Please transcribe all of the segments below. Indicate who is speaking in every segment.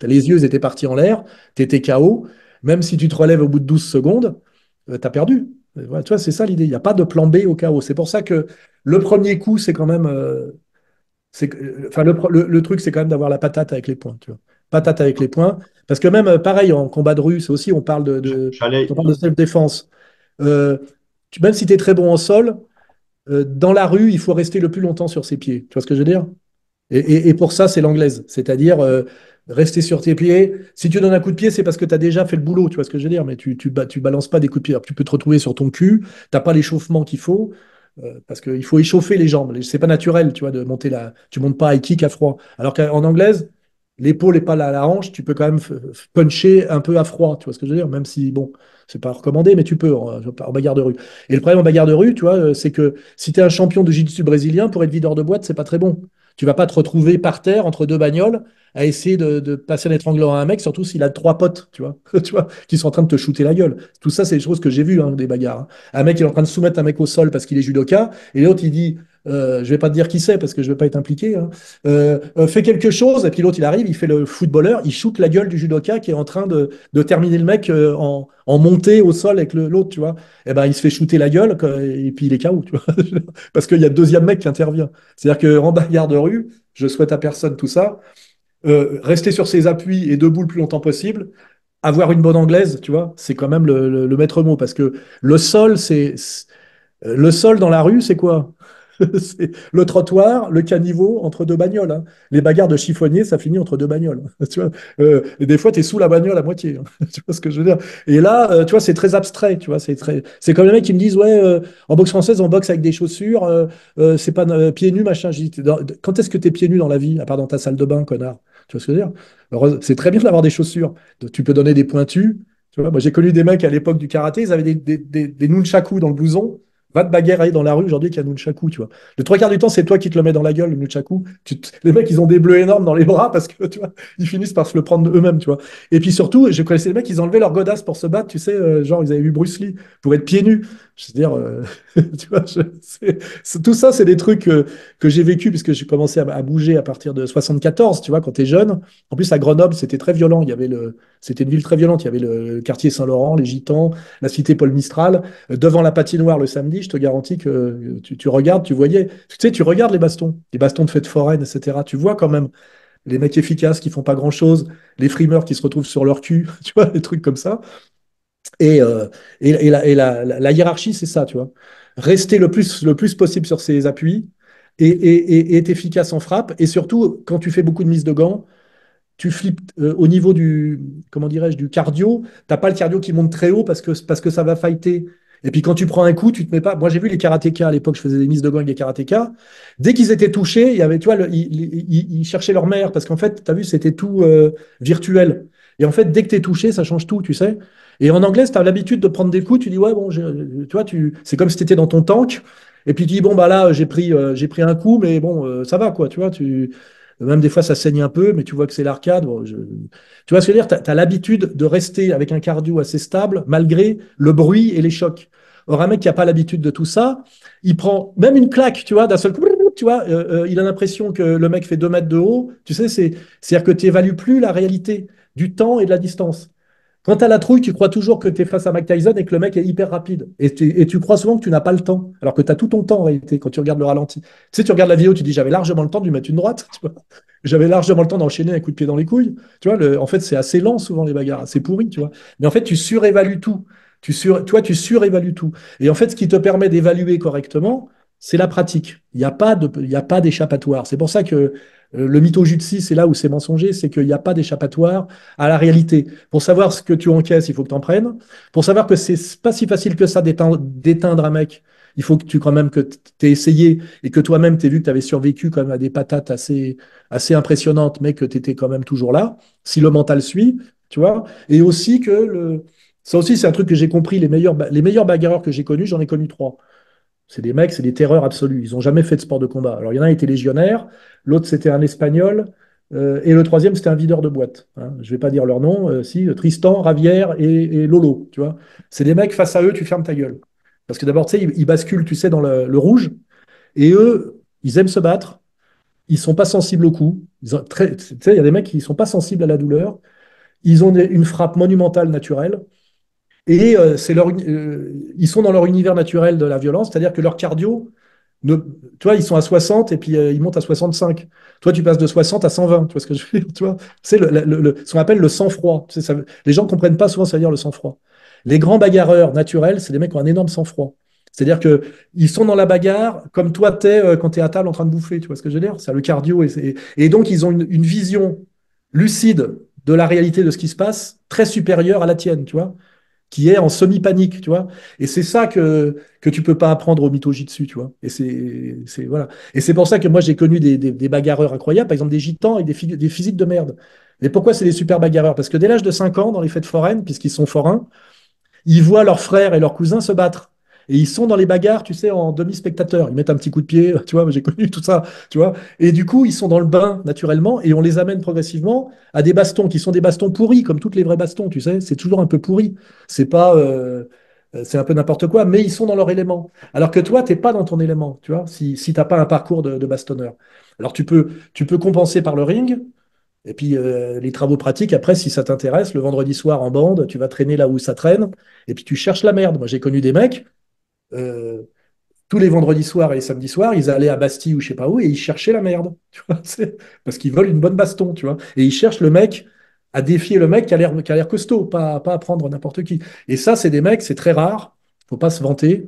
Speaker 1: Les yeux ils étaient partis en l'air, tu étais KO. Même si tu te relèves au bout de 12 secondes, tu as perdu. Voilà, tu vois, c'est ça l'idée. Il n'y a pas de plan B au chaos. C'est pour ça que le premier coup, c'est quand même. Enfin, le truc, c'est quand même d'avoir la patate avec les points. Tu vois. Patate avec les points. Parce que même, pareil, en combat de rue, c'est aussi, on parle on
Speaker 2: J'allais,
Speaker 1: parle de self-défense. Euh, Même si tu es très bon en sol, dans la rue, il faut rester le plus longtemps sur ses pieds. Tu vois ce que je veux dire? Et pour ça, c'est l'anglaise. C'est-à-dire rester sur tes pieds. Si tu donnes un coup de pied, c'est parce que tu as déjà fait le boulot. Tu vois ce que je veux dire? Mais tu balances pas des coups de pied. Alors, tu peux te retrouver sur ton cul. Tu n'as pas l'échauffement qu'il faut. Parce qu'il faut échauffer les jambes. C'est pas naturel, tu vois, de monter là. Tu montes pas high kick à froid. Alors qu'en anglaise, l'épaule n'est pas là à la hanche. Tu peux quand même puncher un peu à froid. Tu vois ce que je veux dire? Même si, bon, c'est pas recommandé, mais tu peux en bagarre de rue. Et le problème en bagarre de rue, tu vois, c'est que si tu es un champion de jiu-jitsu brésilien, pour être videur de boîte, c'est pas très bon. Tu vas pas te retrouver par terre entre deux bagnoles à essayer de passer un étranglement à un mec, surtout s'il a trois potes, tu vois, tu vois, qui sont en train de te shooter la gueule. Tout ça, c'est des choses que j'ai vues, hein, des bagarres. Hein. Un mec, il est en train de soumettre un mec au sol parce qu'il est judoka, et l'autre, il dit, je vais pas te dire qui c'est parce que je vais pas être impliqué, hein, fais quelque chose, et puis l'autre, il arrive, il fait le footballeur, il shoot la gueule du judoka qui est en train de terminer le mec en montée au sol avec l'autre, tu vois. Et ben, il se fait shooter la gueule, et puis il est KO, tu vois, parce qu'il y a le deuxième mec qui intervient. C'est-à-dire qu'en bagarre de rue, je souhaite à personne tout ça, rester sur ses appuis et debout le plus longtemps possible, avoir une bonne anglaise, tu vois, c'est quand même le maître mot, parce que le sol, le sol dans la rue, c'est quoi? C'est le trottoir, le caniveau entre deux bagnoles. Hein. Les bagarres de chiffonnier, ça finit entre deux bagnoles. Tu vois et des fois, tu es sous la bagnole à moitié. Hein. Tu vois ce que je veux dire? Et là, tu vois, c'est très abstrait. Tu vois, c'est comme les mecs qui me disent, ouais, en boxe française, on boxe avec des chaussures, c'est pas pieds nus, machin. Je dis, quand est-ce que tu es pieds nus dans la vie, à part dans ta salle de bain, connard? Tu vois ce que je veux dire? C'est très bien d'avoir des chaussures. Tu peux donner des pointus. Tu vois, moi, j'ai connu des mecs à l'époque du karaté, ils avaient des nunchakus dans le blouson. Va te bagarrer dans la rue aujourd'hui qu'il y a nunchaku, tu vois. Le trois quarts du temps, c'est toi qui te le mets dans la gueule, le nunchaku. Les mecs, ils ont des bleus énormes dans les bras parce que, tu vois, ils finissent par se le prendre eux-mêmes, tu vois. Et puis surtout, je connaissais les mecs, ils enlevaient leur godasse pour se battre, tu sais, genre, ils avaient vu Bruce Lee pour être pieds nus. Je veux dire, tu vois, tout ça, c'est des trucs que j'ai vécu puisque j'ai commencé à bouger à partir de 74, tu vois, quand tu es jeune. En plus, à Grenoble, c'était très violent. C'était une ville très violente. Il y avait le quartier Saint-Laurent, les Gitans, la cité Paul Mistral. Devant la patinoire le samedi, je te garantis que tu regardes, tu voyais, tu sais, tu regardes les bastons de fête foraine, etc. Tu vois quand même les mecs efficaces qui font pas grand-chose, les frimeurs qui se retrouvent sur leur cul, tu vois, des trucs comme ça. Et, euh, la hiérarchie, c'est ça, tu vois. Rester le plus possible sur ses appuis et être efficace en frappe. Et surtout, quand tu fais beaucoup de mises de gants, tu flippes au niveau du, comment dirais-je, du cardio. T'as pas le cardio qui monte très haut parce que ça va fighter. Et puis quand tu prends un coup, tu te mets pas. Moi, j'ai vu les karatékas à l'époque, je faisais des mises de gants avec des karatékas. Dès qu'ils étaient touchés, il y avait, tu vois, ils cherchaient leur mère parce qu'en fait, tu as vu, c'était tout virtuel. Et en fait, dès que tu es touché, ça change tout, tu sais. Et en anglais, tu as l'habitude de prendre des coups, tu dis, ouais, bon, tu vois, c'est comme si tu étais dans ton tank. Et puis tu dis, bon, bah là, j'ai pris un coup, mais bon, ça va, quoi, tu vois. Même des fois, ça saigne un peu, mais tu vois que c'est l'arcade. Bon, tu vois ce que je veux dire? Tu as l'habitude de rester avec un cardio assez stable, malgré le bruit et les chocs. Or, un mec qui n'a pas l'habitude de tout ça, il prend même une claque, tu vois, d'un seul coup, tu vois, il a l'impression que le mec fait 2 mètres de haut. Tu sais, c'est-à-dire que tu n'évalues plus la réalité du temps et de la distance. Quand tu as la trouille, tu crois toujours que tu es face à Mike Tyson et que le mec est hyper rapide. Et tu crois souvent que tu n'as pas le temps, alors que tu as tout ton temps en réalité quand tu regardes le ralenti. Tu sais, tu regardes la vidéo, tu dis j'avais largement le temps de lui mettre une droite, tu vois. J'avais largement le temps d'enchaîner un coup de pied dans les couilles. Tu vois, en fait, c'est assez lent souvent les bagarres, c'est pourri, tu vois. Mais en fait, tu surévalues tout. Tu surévalues tout. Et en fait, ce qui te permet d'évaluer correctement, c'est la pratique. Il y a pas d'échappatoire. C'est pour ça que le mytho-jutsu, c'est là où c'est mensonger, c'est qu'il n'y a pas d'échappatoire à la réalité. Pour savoir ce que tu encaisses, il faut que tu en prennes. Pour savoir que c'est pas si facile que ça d'éteindre un mec, il faut que tu quand même que tu aies essayé et que toi-même tu aies vu que tu avais survécu quand même à des patates assez impressionnantes, mais que tu étais quand même toujours là, si le mental suit, tu vois. Et aussi que ça aussi, c'est un truc que j'ai compris, les meilleurs bagarreurs que j'ai connus, j'en ai connu trois. C'est des mecs, c'est des terreurs absolues. Ils n'ont jamais fait de sport de combat. Alors, il y en a un était légionnaire, l'autre c'était un Espagnol, et le troisième c'était un videur de boîte. Hein. Je ne vais pas dire leur nom, si, Tristan, Ravière et Lolo, tu vois. C'est des mecs, face à eux, tu fermes ta gueule. Parce que d'abord, tu sais, ils basculent, tu sais, dans le rouge, et eux, ils aiment se battre, ils sont pas sensibles au coup. Tu sais, il y a des mecs qui sont pas sensibles à la douleur. Ils ont une frappe monumentale naturelle. Et ils sont dans leur univers naturel de la violence, c'est-à-dire que leur cardio, ne, tu vois, ils sont à 60 et puis ils montent à 65. Toi, tu passes de 60 à 120, tu vois ce que je veux dire, tu vois? C'est ce qu'on appelle le sang-froid. Tu sais, les gens ne comprennent pas souvent ça veut dire le sang-froid. Les grands bagarreurs naturels, c'est des mecs qui ont un énorme sang-froid. C'est-à-dire que ils sont dans la bagarre comme toi t'es quand tu es à table en train de bouffer, tu vois ce que je veux dire? C'est le cardio et donc ils ont une vision lucide de la réalité de ce qui se passe très supérieure à la tienne, tu vois, qui est en semi-panique, tu vois. Et c'est ça que tu peux pas apprendre au mytho-jitsu, tu vois. Voilà. Et c'est pour ça que moi, j'ai connu des bagarreurs incroyables, par exemple des gitans et des physiques de merde. Mais pourquoi c'est des super bagarreurs? Parce que dès l'âge de 5 ans, dans les fêtes foraines, puisqu'ils sont forains, ils voient leurs frères et leurs cousins se battre. Et ils sont dans les bagarres, tu sais, en demi-spectateur. Ils mettent un petit coup de pied, tu vois, j'ai connu tout ça, tu vois. Et du coup, ils sont dans le bain naturellement et on les amène progressivement à des bastons qui sont des bastons pourris, comme toutes les vrais bastons, tu sais. C'est toujours un peu pourri. C'est pas, c'est un peu n'importe quoi, mais ils sont dans leur élément. Alors que toi, t'es pas dans ton élément, tu vois, si t'as pas un parcours de bastonneur. Alors tu peux compenser par le ring, et puis les travaux pratiques, après, si ça t'intéresse, le vendredi soir en bande, tu vas traîner là où ça traîne, et puis tu cherches la merde. Moi, j'ai connu des mecs, euh, tous les vendredis soirs et les samedis soirs, ils allaient à Bastille ou je sais pas où, et ils cherchaient la merde. Tu vois, parce qu'ils veulent une bonne baston, tu vois. Et ils cherchent le mec, à défier le mec qui a l'air costaud, pas à prendre n'importe qui. Et ça, c'est des mecs, c'est très rare, faut pas se vanter.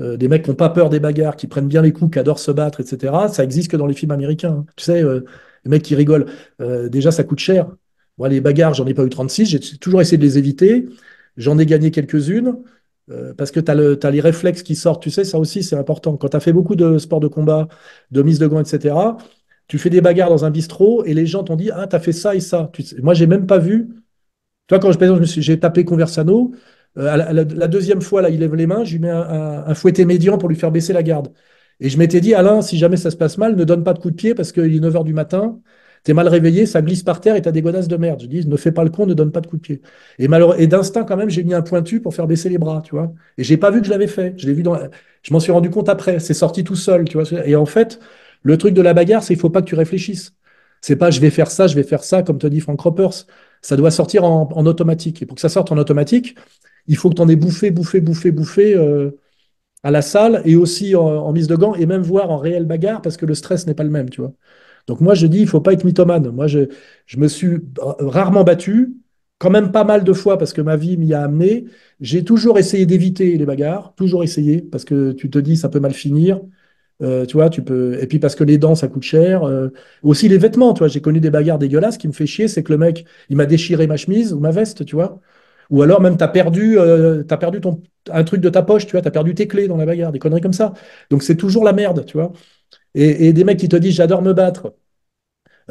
Speaker 1: Des mecs qui n'ont pas peur des bagarres, qui prennent bien les coups, qui adorent se battre, etc. Ça existe que dans les films américains, hein. Tu sais, les mecs qui rigolent. Déjà, ça coûte cher. Moi, les bagarres, j'en ai pas eu 36. J'ai toujours essayé de les éviter. J'en ai gagné quelques-unes. Parce que t'as les réflexes qui sortent. Tu sais, ça aussi, c'est important. Quand tu as fait beaucoup de sports de combat, de mise de gants, etc., tu fais des bagarres dans un bistrot et les gens t'ont dit, ah, t'as fait ça et ça. Moi, j'ai même pas vu. Tu vois, quand par exemple, j'ai tapé Conversano, la deuxième fois, là, il lève les mains, je lui mets un fouetté médian pour lui faire baisser la garde. Et je m'étais dit, Alain, si jamais ça se passe mal, ne donne pas de coup de pied parce qu'il est 9 h du matin, t'es mal réveillé, ça glisse par terre et t'as des godasses de merde. Je dis, ne fais pas le con, ne donne pas de coup de pied. Et d'instinct, quand même, j'ai mis un pointu pour faire baisser les bras, tu vois. Et j'ai pas vu que je l'avais fait. Je m'en suis rendu compte après. C'est sorti tout seul, tu vois. Et en fait, le truc de la bagarre, c'est qu'il faut pas que tu réfléchisses. C'est pas je vais faire ça, comme te dit Frank Ropers. Ça doit sortir en automatique. Et pour que ça sorte en automatique, il faut que tu en aies bouffé, bouffé, bouffé, bouffé à la salle et aussi en mise de gants et même voir en réelle bagarre parce que le stress n'est pas le même, tu vois. Donc moi, je dis, il ne faut pas être mythomane. Moi, je me suis rarement battu, quand même pas mal de fois parce que ma vie m'y a amené. J'ai toujours essayé d'éviter les bagarres, toujours essayé parce que tu te dis, ça peut mal finir. Tu vois, tu peux. Et puis parce que les dents, ça coûte cher. Aussi les vêtements, tu vois. J'ai connu des bagarres dégueulasses. Ce qui me fait chier, c'est que le mec, il m'a déchiré ma chemise ou ma veste, tu vois. Ou alors même, t'as perdu un truc de ta poche, tu vois. T'as perdu tes clés dans la bagarre, des conneries comme ça. Donc c'est toujours la merde, tu vois. Et des mecs qui te disent, j'adore me battre,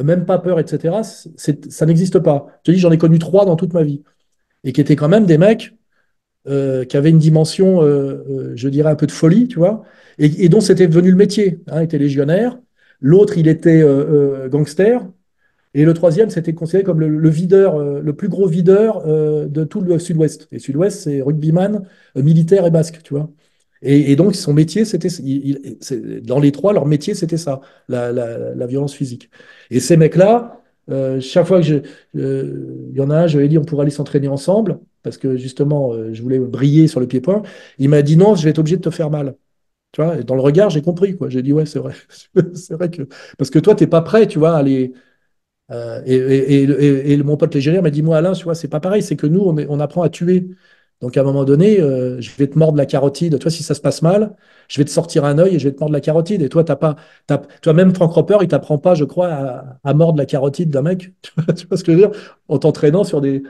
Speaker 1: même pas peur, etc. Ça n'existe pas. Je te dis, j'en ai connu 3 dans toute ma vie. Et qui étaient quand même des mecs qui avait une dimension, je dirais, un peu de folie, tu vois, et dont c'était devenu le métier. Un était légionnaire, l'autre, il était gangster, et le troisième, c'était considéré comme le videur, le plus gros videur de tout le Sud-Ouest. Et Sud-Ouest, c'est rugbyman, militaire et basque, tu vois. Et donc, son métier, dans les trois, leur métier, c'était ça, la violence physique. Et ces mecs-là, chaque fois que il y en a un, je lui ai dit, on pourrait aller s'entraîner ensemble, parce que justement, je voulais briller sur le pied-point. Il m'a dit, non, je vais être obligé de te faire mal. Tu vois, et dans le regard, j'ai compris, quoi. J'ai dit, ouais, c'est vrai. C'est vrai que. Parce que toi, tu n'es pas prêt, tu vois, à aller. Et mon pote légionnaire m'a dit, moi, Alain, tu vois, c'est pas pareil, c'est que nous, on apprend à tuer. Donc, à un moment donné, je vais te mordre la carotide. Toi, si ça se passe mal, je vais te sortir un œil et je vais te mordre la carotide. Et toi, toi, même Frank Roper, il t'apprend pas, je crois, à mordre la carotide d'un mec. Tu vois ce que je veux dire? En t'entraînant sur des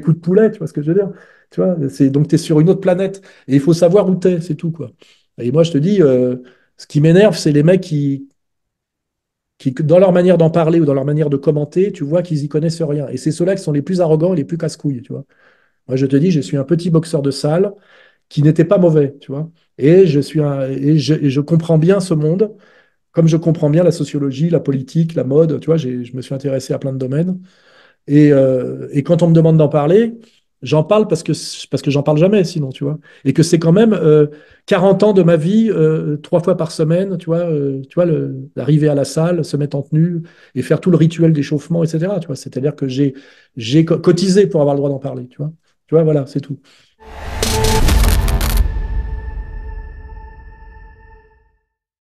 Speaker 1: coups de poulet, tu vois ce que je veux dire? Tu vois, donc, tu es sur une autre planète. Et il faut savoir où tu es, c'est tout, quoi. Et moi, je te dis, ce qui m'énerve, c'est les mecs qui, dans leur manière d'en parler ou dans leur manière de commenter, tu vois qu'ils y connaissent rien. Et c'est ceux-là qui sont les plus arrogants et les plus casse-couilles, tu vois. Moi, je te dis, je suis un petit boxeur de salle qui n'était pas mauvais, tu vois. Et je comprends bien ce monde, comme je comprends bien la sociologie, la politique, la mode, tu vois. Je me suis intéressé à plein de domaines. Et quand on me demande d'en parler, J'en parle parce que j'en parle jamais, sinon, tu vois. Et que c'est quand même 40 ans de ma vie, 3 fois par semaine, tu vois arriver à la salle, se mettre en tenue et faire tout le rituel d'échauffement, etc. Tu vois, c'est-à-dire que j'ai cotisé pour avoir le droit d'en parler, tu vois. Tu vois, voilà, c'est tout.